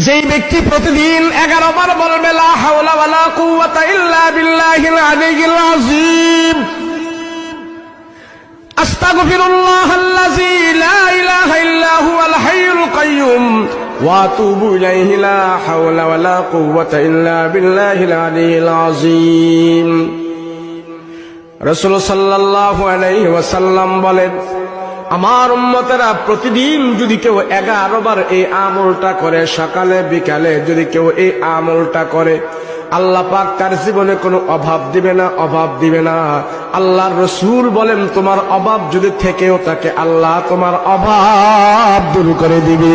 যেই ব্যক্তি প্রতিদিন 11 বার বলবে লা হাওলা ওয়ালা কুওয়াতা ইল্লা বিল্লাহিল আলিয়্যিল আযীম, আস্তাগফিরুল্লাহাল্লাযী লা ইলাহা ইল্লা হুয়াল হাইয়ুল কাইয়্যুম ওয়া আতুবু ইলাইহি লা হাওলা ওয়ালা কুওয়াতা ইল্লা বিল্লাহিল আলিয়্যিল আযীম। রাসূল সাল্লাল্লাহু আলাইহি ওয়াসাল্লাম বলেন, আমার উম্মতেরা প্রতিদিন যদি কেউ 11 বার এই আমলটা করে, সকালে বিকালে যদি কেউ এই আমলটা করে, আল্লাহ পাক তার জীবনে কোনো অভাব দিবে না, অভাব দিবে না। আল্লাহর রাসূল বলেন, তোমার অভাব যদি থেকেও থাকে, আল্লাহ তোমার অভাব দূর করে দিবে।